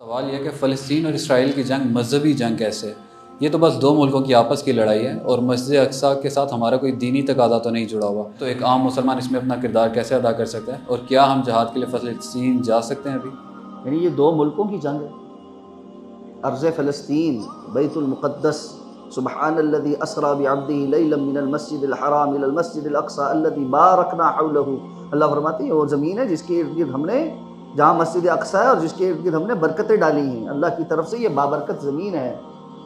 سوال یہ کہ فلسطین اور اسرائیل کی جنگ مذہبی جنگ کیسے ہے؟ یہ تو بس دو ملکوں کی آپس کی لڑائی ہے اور مسجد اقصیٰ کے ساتھ ہمارا کوئی دینی تقاضا تو نہیں جڑا ہوا، تو ایک عام مسلمان اس میں اپنا کردار کیسے ادا کر سکتا ہے، اور کیا ہم جہاد کے لیے فلسطین جا سکتے ہیں ابھی؟ یعنی یہ دو ملکوں کی جنگ ہے، ارض فلسطین، بیت المقدس، سبحان الذی اسری بعبدہ لیلا من المسجد الحرام الی المسجد الاقصی الذی بارکنا حولہ۔ اللہ فرماتے ہیں وہ زمین ہے جس کے ارد گرد ہم نے، جہاں مسجد اقصی ہے اور جس کے ارد گرد ہم نے برکتیں ڈالی ہیں، اللہ کی طرف سے یہ بابرکت زمین ہے۔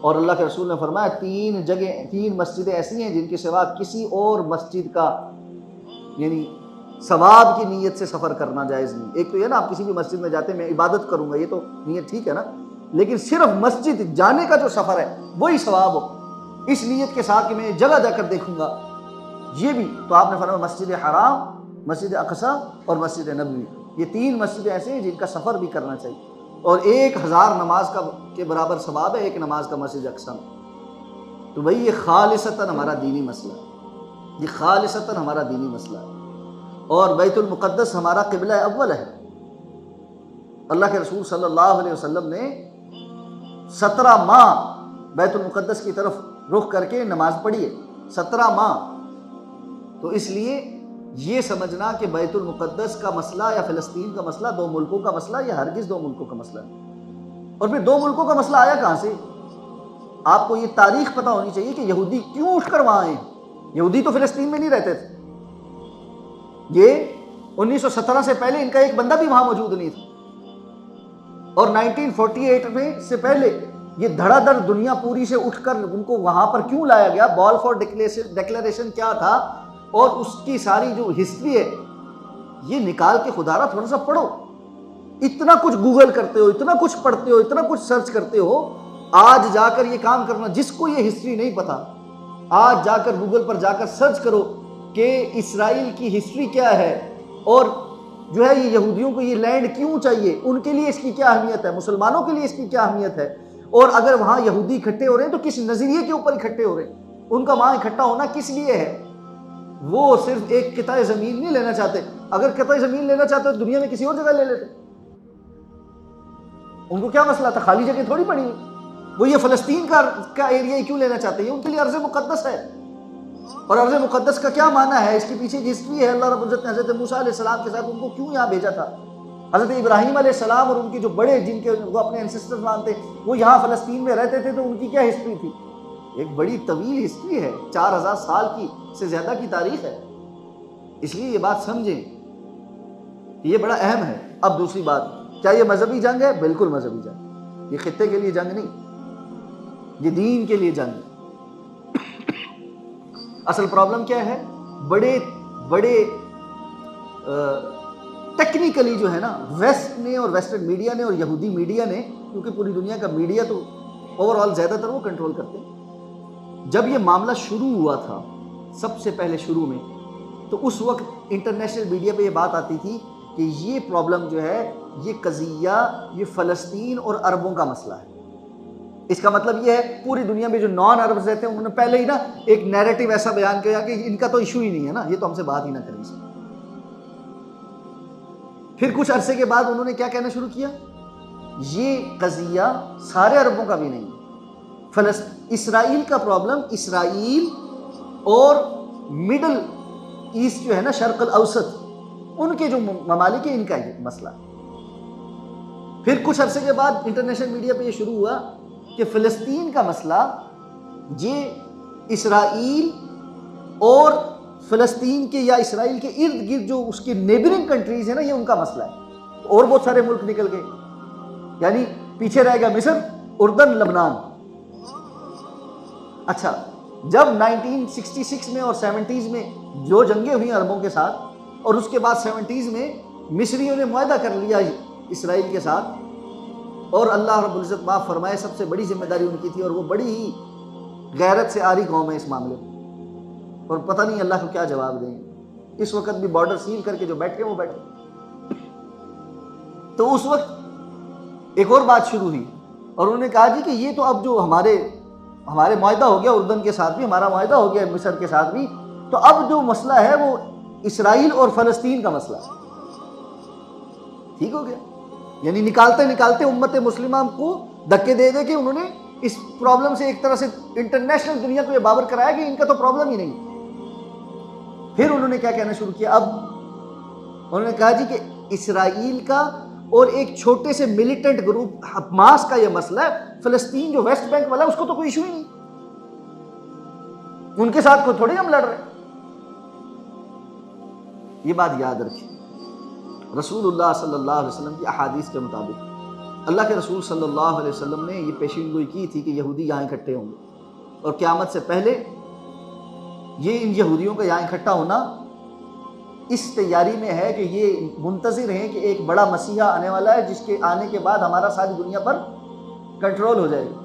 اور اللہ کے رسول نے فرمایا تین مسجدیں ایسی ہیں جن کے سوا کسی اور مسجد کا یعنی ثواب کی نیت سے سفر کرنا جائز نہیں۔ ایک تو یہ نا آپ کسی بھی مسجد میں جاتے ہیں میں عبادت کروں گا، یہ تو نیت ٹھیک ہے نا، لیکن صرف مسجد جانے کا جو سفر ہے وہی ثواب ہو، اس نیت کے ساتھ کہ میں جگہ جا کر دیکھوں گا، یہ بھی تو آپ نے فرمایا مسجد حرام، مسجد اقصی اور مسجد نبوی، یہ تین مسجدیں ایسے ہیں جن کا سفر بھی کرنا چاہیے، اور 1000 نماز کے برابر ثواب ہے ایک نماز کا مسجد اقصی میں۔ تو بھئی یہ خالصتاً ہمارا دینی مسئلہ ہے، یہ خالصتاً ہمارا دینی مسئلہ ہے، اور بیت المقدس ہمارا قبلہ اول ہے۔ اللہ کے رسول صلی اللہ علیہ وسلم نے 17 ماہ بیت المقدس کی طرف رخ کر کے نماز پڑھی ہے، 17 ماہ۔ تو اس لیے یہ سمجھنا کہ بیت المقدس کا مسئلہ یا فلسطین کا مسئلہ دو ملکوں کا مسئلہ، یہ ہرگز دو ملکوں کا مسئلہ ہے۔ اور پھر دو ملکوں کا مسئلہ آیا کہاں سے؟ آپ کو یہ تاریخ پتہ ہونی چاہیے کہ یہودی کیوں اٹھ کر وہاں آئے ہیں۔ یہودی تو فلسطین میں نہیں رہتے تھے، یہ 1917 سے پہلے ان کا ایک بندہ بھی وہاں موجود نہیں تھا، اور 1948 میں سے پہلے یہ دھڑا دھڑ دنیا پوری سے اٹھ کر ان کو وہاں پر کیوں لایا گیا، بالفور ڈکلیریشن کیا تھا، اور اس کی ساری جو ہسٹری ہے یہ نکال کے خدا را تھوڑا سا پڑھو۔ اتنا کچھ گوگل کرتے ہو، اتنا کچھ پڑھتے ہو، اتنا کچھ سرچ کرتے ہو، آج جا کر یہ کام کرنا، جس کو یہ ہسٹری نہیں پتا آج جا کر گوگل پر جا کر سرچ کرو کہ اسرائیل کی ہسٹری کیا ہے، اور جو ہے یہ یہودیوں کو یہ لینڈ کیوں چاہیے، ان کے لیے اس کی کیا اہمیت ہے، مسلمانوں کے لیے اس کی کیا اہمیت ہے، اور اگر وہاں یہودی اکٹھے ہو رہے ہیں تو کس نظریے کے اوپر اکٹھے ہو رہے ہیں، ان کا وہاں اکٹھا ہونا کس لیے ہے۔ وہ صرف ایک قطعہ زمین نہیں لینا چاہتے، اگر قطعہ زمین لینا چاہتے تو دنیا میں کسی اور جگہ لے لیتے، ان کو کیا مسئلہ تھا، خالی جگہ تھوڑی پڑی ہوئی۔ وہ یہ فلسطین کا ایریا ہی کیوں لینا چاہتے ہیں، ان کے لیے ارض مقدس ہے، اور ارض مقدس کا کیا معنی ہے، اس کے پیچھے کی ہسٹری ہے۔ اللہ رب العزت نے حضرت موسیٰ علیہ السلام کے ساتھ ان کو کیوں یہاں بھیجا تھا، حضرت ابراہیم علیہ السلام اور ان کے جو بڑے جن کے وہ اپنے انسسٹر مانتے وہ یہاں فلسطین میں رہتے تھے، تو ان کی کیا ہسٹری تھی، ایک بڑی طویل ہسٹری ہے، 4000 سال کی سے زیادہ کی تاریخ ہے۔ اس لیے یہ بات سمجھیں کہ یہ بڑا اہم ہے۔ اب دوسری بات، کیا یہ مذہبی جنگ ہے؟ بالکل مذہبی جنگ، یہ خطے کے لیے جنگ نہیں، یہ دین کے لیے جنگ ہے۔ اصل پرابلم کیا ہے، بڑے ٹیکنیکلی جو ہے نا ویسٹ نے اور ویسٹرن میڈیا نے اور یہودی میڈیا نے، کیونکہ پوری دنیا کا میڈیا تو اوور آل زیادہ تر وہ کنٹرول کرتے ہیں، جب یہ معاملہ شروع ہوا تھا سب سے پہلے شروع میں، تو اس وقت انٹرنیشنل میڈیا پہ یہ بات آتی تھی کہ یہ پرابلم جو ہے، یہ قضیہ، یہ فلسطین اور عربوں کا مسئلہ ہے۔ اس کا مطلب یہ ہے پوری دنیا میں جو نان عربز رہتے ہیں انہوں نے پہلے ہی نا ایک نیریٹو ایسا بیان کیا کہ ان کا تو ایشو ہی نہیں ہے نا، یہ تو ہم سے بات ہی نہ کریں۔ پھر کچھ عرصے کے بعد انہوں نے کیا کہنا شروع کیا، یہ قضیہ سارے عربوں کا بھی نہیں، اسرائیل کا پرابلم، اسرائیل اور مڈل ایسٹ جو ہے نا، شرق الاوسط، ان کے جو ممالک ہیں ان کا یہ مسئلہ۔ پھر کچھ عرصے کے بعد انٹرنیشنل میڈیا پہ یہ شروع ہوا کہ فلسطین کا مسئلہ یہ اسرائیل اور فلسطین کے یا اسرائیل کے ارد گرد جو اس کے نیبرنگ کنٹریز ہیں نا، یہ ان کا مسئلہ ہے، اور بہت سارے ملک نکل گئے، یعنی پیچھے رہ گیا مصر، اردن، لبنان۔ اچھا، جب 1966 میں اور 70s میں جو جنگیں ہوئیں عربوں کے ساتھ، اور اس کے بعد 70s میں مصریوں نے معاہدہ کر لیا اسرائیل کے ساتھ، اور اللہ رب العزت معاف فرمائے سب سے بڑی ذمہ داری ان کی تھی، اور وہ بڑی ہی غیرت سے آری قوم ہے اس معاملے میں، اور پتہ نہیں اللہ کو کیا جواب دیں۔ اس وقت بھی بارڈر سیل کر کے جو بیٹھے وہ بیٹھے۔ تو اس وقت ایک اور بات شروع ہوئی، اور انہوں نے کہا جی کہ یہ تو اب جو ہمارے معاہدہ ہو گیا، اردن کے ساتھ بھی ہمارا معاہدہ ہو گیا، مصر کے ساتھ بھی، تو اب جو مسئلہ ہے وہ اسرائیل اور فلسطین کا مسئلہ ہے۔ ٹھیک ہو گیا، یعنی نکالتے نکالتے امت مسلمہ کو دھکے دے دے کہ انہوں نے اس پرابلم سے ایک طرح سے انٹرنیشنل دنیا کو یہ باور کرایا کہ ان کا تو پرابلم ہی نہیں. پھر انہوں نے کیا کہنا شروع کیا؟ اب انہوں نے کہا جی کہ اسرائیل کا اور ایک چھوٹے سے ملیٹنٹ گروپ حماس کا یہ مسئلہ ہے، فلسطین جو ویسٹ بینک والا ہے اس کو تو کوئی ایشو ہی نہیں، ان کے ساتھ کوئی تھوڑی ہم لڑ رہے ہیں. یہ بات یاد رکھیں. رسول اللہ صلی اللہ علیہ وسلم کی احادیث کے مطابق اللہ کے رسول صلی اللہ علیہ وسلم نے یہ پیشین گوئی کی تھی کہ یہودی یہاں اکٹھے ہوں گے، اور قیامت سے پہلے یہ ان یہودیوں کا یہاں اکٹھا ہونا اس تیاری میں ہے کہ یہ منتظر ہیں کہ ایک بڑا مسیحا آنے والا ہے جس کے آنے کے بعد ہمارا ساری دنیا پر کنٹرول ہو جائے گا.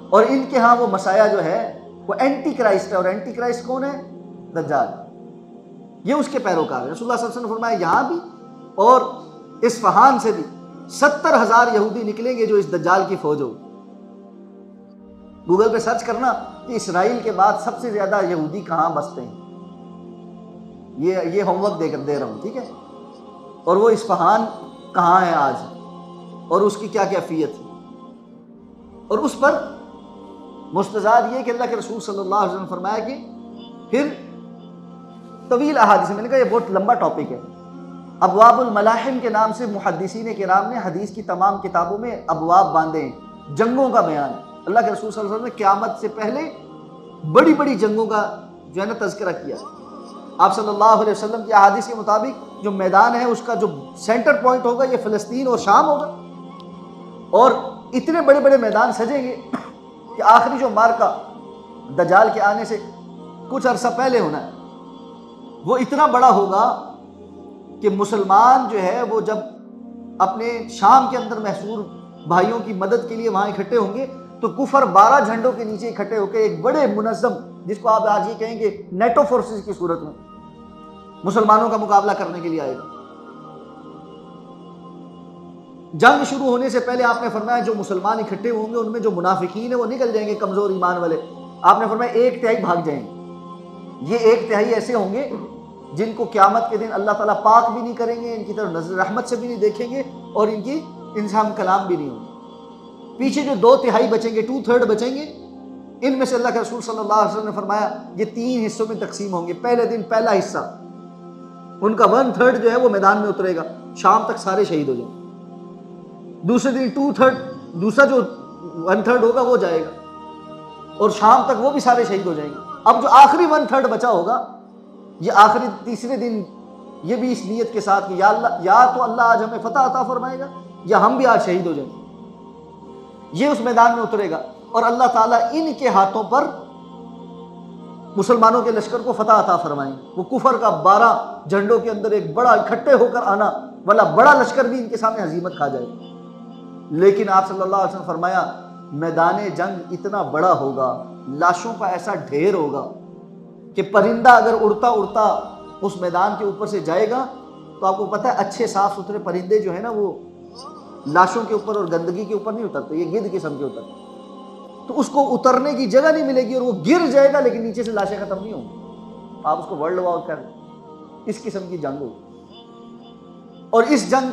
اور ان کے ہاں وہ مسیحا جو ہے وہ اینٹی کرائسٹ ہے، اور اینٹی کرائسٹ کون ہے؟ دجال. یہ اس کے پیروکار ہے. رسول اللہ صلی اللہ علیہ وسلم نے فرمایا یہاں بھی اور اصفہان سے بھی 70,000 یہودی نکلیں گے جو اس دجال کی فوج ہوگی. گوگل پہ سرچ کرنا کہ اسرائیل کے بعد سب سے زیادہ یہودی کہاں بستے ہیں. یہ ہوم ورک دے رہا ہوں، ٹھیک ہے. اور وہ اصفہان کہاں ہے آج، اور اس کی کیا کیفیت ہے. اور اس پر مستزاد یہ کہ اللہ کے رسول صلی اللہ علیہ وسلم نے فرمایا کہ پھر طویل احادیث، میں نے کہا یہ بہت لمبا ٹاپک ہے. ابواب الملاحم کے نام سے محدثین کرام نے حدیث کی تمام کتابوں میں ابواب باندھے ہیں. جنگوں کا بیان ہے. اللہ کے رسول صلی اللہ علیہ وسلم نے قیامت سے پہلے بڑی بڑی جنگوں کا جو ہے نا تذکرہ کیا. آپ صلی اللہ علیہ وسلم کی احادیث کے مطابق جو میدان ہے اس کا جو سینٹر پوائنٹ ہوگا یہ فلسطین اور شام ہوگا. اور اتنے بڑے بڑے میدان سجیں گے کہ آخری جو مارکا دجال کے آنے سے کچھ عرصہ پہلے ہونا ہے وہ اتنا بڑا ہوگا کہ مسلمان جو ہے وہ جب اپنے شام کے اندر محصور بھائیوں کی مدد کے لیے وہاں اکٹھے ہوں گے تو کفر 12 جھنڈوں کے نیچے اکٹھے ہو کے ایک بڑے منظم، جس کو آپ آج یہ کہیں گے نیٹو فورسز کی صورت میں مسلمانوں کا مقابلہ کرنے کے لیے آئے گا. جنگ شروع ہونے سے پہلے آپ نے فرمایا جو مسلمان اکٹھے ہوں گے ان میں جو منافقین ہیں وہ نکل جائیں گے، کمزور ایمان والے. آپ نے فرمایا 1/3 بھاگ جائیں گے. یہ 1/3 ایسے ہوں گے جن کو قیامت کے دن اللہ تعالیٰ پاک بھی نہیں کریں گے، ان کی طرف نظر رحمت سے بھی نہیں دیکھیں گے، اور ان کی انسان کلام بھی نہیں ہوگا. پیچھے جو 2/3 بچیں گے، 2/3 بچیں گے، ان میں سے اللہ کے رسول صلی اللہ علیہ وسلم نے فرمایا یہ 3 حصوں میں تقسیم ہوں گے. پہلے دن پہلا حصہ ان کا 1/3 جو ہے وہ میدان میں اترے گا، شام تک سارے شہید ہو جائیں گے. دوسرے دن 2/3 دوسرا جو 1/3 ہوگا وہ جائے گا، اور شام تک وہ بھی سارے شہید ہو جائیں گے. اب جو آخری 1/3 بچا ہوگا یہ آخری تیسرے دن یہ بھی اس نیت کے ساتھ کہ یا اللہ، یا تو اللہ آج ہمیں فتح عطا فرمائے گا یا ہم بھی آج شہید ہو جائیں گے. یہ اس میدان میں اترے گا اور اللہ تعالیٰ ان کے ہاتھوں پر مسلمانوں کے لشکر کو فتح عطا فرمائیں. وہ کفر کا 12 جھنڈوں کے اندر ایک بڑا اکٹھے ہو کر آنا والا بڑا لشکر بھی ان کے سامنے ہزیمت کھا جائے گا. لیکن آپ صلی اللہ علیہ وسلم فرمایا میدان جنگ اتنا بڑا ہوگا، لاشوں کا ایسا ڈھیر ہوگا کہ پرندہ اگر اڑتا اڑتا اس میدان کے اوپر سے جائے گا تو آپ کو پتہ ہے اچھے صاف ستھرے پرندے جو ہیں نا وہ لاشوں کے اوپر اور گندگی کے اوپر نہیں اترتے، یہ گدھ قسم کے اترتے. تو اس کو اترنے کی جگہ نہیں ملے گی اور وہ گر جائے گا، لیکن نیچے سے لاشیں ختم نہیں ہوں گی. آپ اس کو ورلڈ وار کر اس قسم کی جنگ ہوگی. اور اس جنگ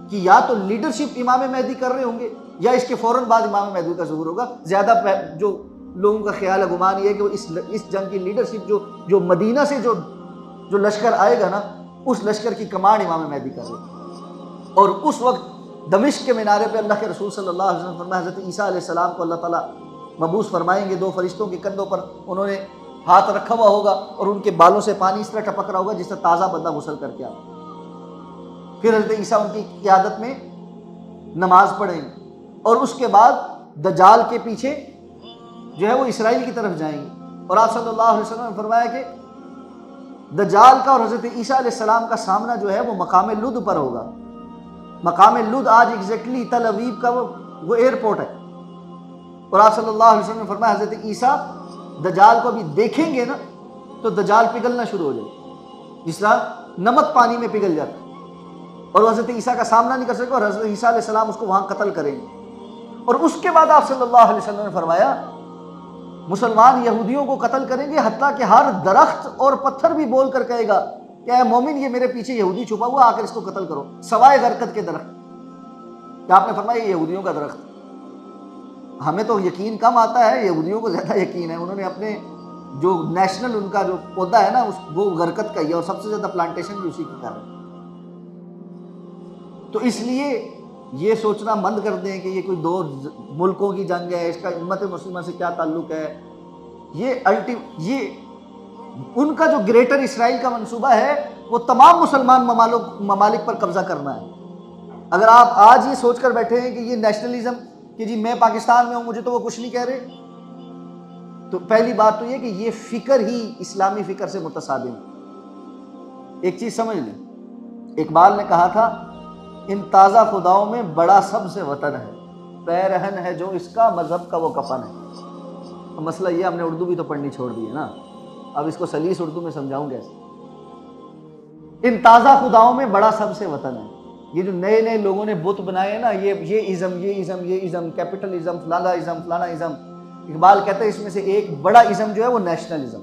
کی یا تو لیڈرشپ امام مہدی کر رہے ہوں گے یا اس کے فوراً بعد امام مہدی کا ظہور ہوگا. زیادہ جو لوگوں کا خیال ہے، گمان یہ ہے کہ وہ اس جنگ کی لیڈرشپ جو مدینہ سے جو لشکر آئے گا نا اس لشکر کی کمانڈ امام مہدی کر رہے ہیں. اور اس وقت دمشق کے مینارے پہ اللہ کے رسول صلی اللہ علیہ وسلم فرمایا حضرت عیسیٰ علیہ السلام کو اللہ تعالیٰ مبعوث فرمائیں گے. 2 فرشتوں کے کندھوں پر انہوں نے ہاتھ رکھا ہوا ہوگا اور ان کے بالوں سے پانی اس طرح ٹپک رہا ہوگا جس طرح تازہ بندہ غسل کر کے آتا. پھر حضرت عیسیٰ ان کی قیادت میں نماز پڑھیں گے اور اس کے بعد دجال کے پیچھے جو ہے وہ اسرائیل کی طرف جائیں گے. اور آپ صلی اللہ علیہ وسلم نے فرمایا کہ دجال کا اور حضرت عیسیٰ علیہ السلام کا سامنا جو ہے وہ مقام لد پر ہوگا. مقام لد آج ایگزیکٹلی تل ابیب کا وہ ایئرپورٹ ہے. اور آپ صلی اللہ علیہ وسلم نے فرمایا حضرت عیسیٰ دجال کو ابھی دیکھیں گے نا تو دجال پگھلنا شروع ہو جائے جس طرح نمک پانی میں پگھل جاتا ہے، اور وہ حضرت عیسیٰ کا سامنا نہیں کر سکے اور حضرت عیسیٰ علیہ السلام اس کو وہاں قتل کریں گے. اور اس کے بعد آپ صلی اللہ علیہ وسلم نے فرمایا مسلمان یہودیوں کو قتل کریں گے حتیٰ کہ ہر درخت اور پتھر بھی بول کر کہے گا کہ اے مومن یہ میرے پیچھے یہودی چھپا ہوا، آ کر اس کو قتل کرو، سوائے غرقد کے درخت. کہ آپ نے فرمایا یہ یہودیوں کا درخت. ہمیں تو یقین کم آتا ہے، یہودیوں کو زیادہ یقین ہے. انہوں نے اپنے جو نیشنل ان کا جو پودا ہے نا وہ غرقت کا ہی ہے، اور سب سے زیادہ پلانٹیشن بھی اسی کی کر رہے ہیں. تو اس لیے یہ سوچنا بند کر دیں کہ یہ کوئی دو ملکوں کی جنگ ہے، اس کا امت مسلمہ سے کیا تعلق ہے. یہ ان کا جو گریٹر اسرائیل کا منصوبہ ہے وہ تمام مسلمان ممالک پر قبضہ کرنا ہے. اگر آپ آج یہ سوچ کر بیٹھے ہیں کہ یہ نیشنلزم کہ جی میں پاکستان میں ہوں مجھے تو وہ کچھ نہیں کہہ رہے، تو پہلی بات تو یہ کہ یہ فکر ہی اسلامی فکر سے متصادم ہے. ایک چیز سمجھ لیں، اقبال نے کہا تھا ان تازہ خداؤں میں بڑا سب سے وطن ہے، پیرہن ہے جو اس کا مذہب کا وہ کفن ہے. مسئلہ یہ ہم نے اردو بھی تو پڑھنی چھوڑ دی ہے نا، اب اس کو سلیس اردو میں سمجھاؤں کیسے. ان تازہ خداؤں میں بڑا سب سے وطن ہے. یہ جو نئے نئے لوگوں نے بت بنائے ہیں نا، یہ ازم کیپٹلزم فلانا ازم، اقبال کہتا ہے اس میں سے ایک بڑا ازم جو ہے وہ نیشنلزم.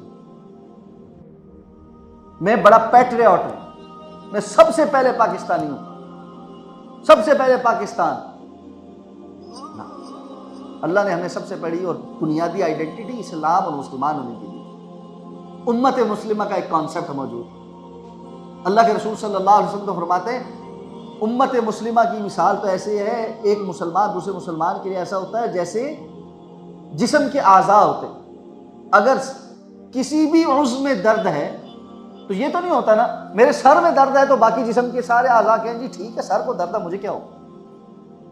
میں بڑا پیٹریوٹ ہوں، میں سب سے پہلے پاکستانی ہوں، سب سے پہلے پاکستان. اللہ نے ہمیں سب سے بڑی اور بنیادی آئیڈینٹی اسلام اور مسلمان ہونے کے لیے امت مسلمہ کا ایک کانسیپٹ موجود ہے. اللہ کے رسول صلی اللہ علیہ وسلم تو فرماتے ہیں امت مسلمہ کی مثال تو ایسے ہے، ایک مسلمان دوسرے مسلمان کے لیے ایسا ہوتا ہے جیسے جسم کے اعضاء ہوتے. اگر کسی بھی عضو میں درد ہے تو یہ تو نہیں ہوتا نا میرے سر میں درد ہے تو باقی جسم کے سارے اعضاء کہیں جی ٹھیک ہے سر کو درد ہے مجھے کیا ہو.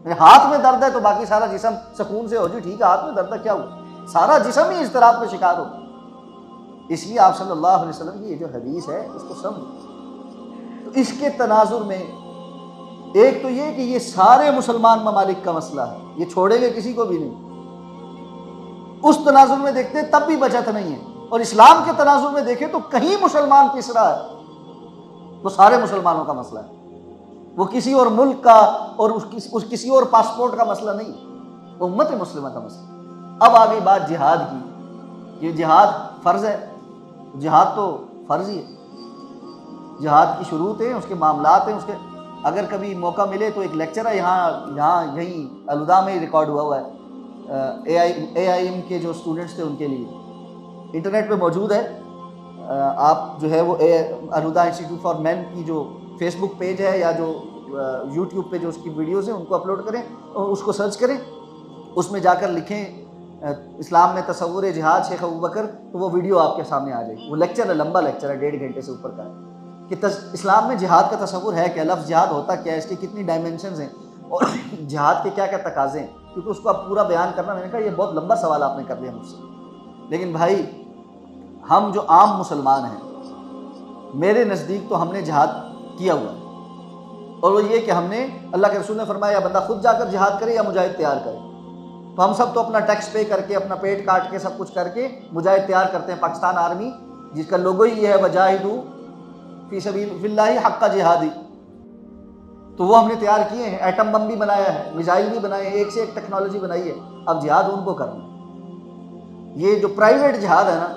میرے ہاتھ میں درد ہے تو باقی سارا جسم سکون سے ہو جی ٹھیک ہے ہاتھ میں درد ہے کیا ہو. سارا جسم ہی اضطراب کا شکار ہو. اس لیے آپ صلی اللہ علیہ وسلم کی یہ جو حدیث ہے اس کو سمجھو. تو اس کے تناظر میں ایک تو یہ کہ یہ سارے مسلمان ممالک کا مسئلہ ہے، یہ چھوڑیں گے کسی کو بھی نہیں. اس تناظر میں دیکھتے ہیں تب بھی بچت نہیں ہے، اور اسلام کے تناظر میں دیکھیں تو کہیں مسلمان پس رہا ہے. وہ سارے مسلمانوں کا مسئلہ ہے، وہ کسی اور ملک کا اور اس کسی اور پاسپورٹ کا مسئلہ نہیں، وہ امت مسلمہ کا مسئلہ. اب آگئی بات جہاد کی. یہ جہاد فرض ہے، جہاد تو فرض ہی ہے. جہاد کی شروط ہیں، اس کے معاملات ہیں، اس کے اگر کبھی موقع ملے تو ایک لیکچر ہے یہیں الوداع میں ریکارڈ ہوا ہے، اے آئی ایم کے جو اسٹوڈنٹس تھے ان کے لیے انٹرنیٹ پہ موجود ہے. آپ جو ہے وہ الوداع انسٹیٹیوٹ فار مین کی جو فیس بک پیج ہے یا جو یوٹیوب پہ جو اس کی ویڈیوز ہیں ان کو اپلوڈ کریں اور اس کو سرچ کریں. اس میں جا کر لکھیں اسلام میں تصور جہاد شیخ ابوبکر، تو وہ ویڈیو آپ کے سامنے آ جائے گی. وہ لیکچر ہے، لمبا لیکچر ہے، 1.5 گھنٹے سے اوپر کا ہے کہ اسلام میں جہاد کا تصور ہے کیا، لفظ جہاد ہوتا کیا ہے، اس کی کتنی ڈائمینشنز ہیں اور جہاد کے کیا کیا تقاضے ہیں. کیونکہ اس کو اب پورا بیان کرنا، میں نے کہا یہ بہت لمبا سوال آپ نے کر دیا مجھ سے. لیکن بھائی ہم جو عام مسلمان ہیں میرے نزدیک تو ہم نے جہاد کیا ہوا ہے، اور وہ یہ کہ ہم نے اللہ کے رسول نے فرمایا یا بندہ خود جا کر جہاد کرے یا مجاہد تیار کرے. تو ہم سب تو اپنا ٹیکس پے کر کے اپنا پیٹ کاٹ کے سب کچھ کر کے مجاہد تیار کرتے ہیں. پاکستان آرمی جس کا لوگو ہی یہ ہے وجاہدوا فی سبیل اللہ حق جہادی، تو وہ ہم نے تیار کیے ہیں. ایٹم بم بھی بنایا ہے، میزائل بھی بنائے ہیں، ایک سے ایک ٹیکنالوجی بنائی ہے. اب جہاد ان کو کرنا ہے. یہ جو پرائیویٹ جہاد ہے نا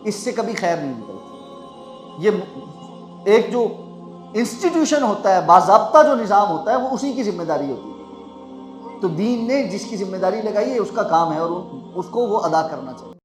اس سے کبھی خیر نہیں نکلتی. یہ ایک جو انسٹیٹیوشن ہوتا ہے، باضابطہ جو نظام ہوتا ہے وہ اسی کی ذمہ داری ہوتی ہے. تو دین نے جس کی ذمہ داری لگائی ہے اس کا کام ہے اور اس کو وہ ادا کرنا چاہیے.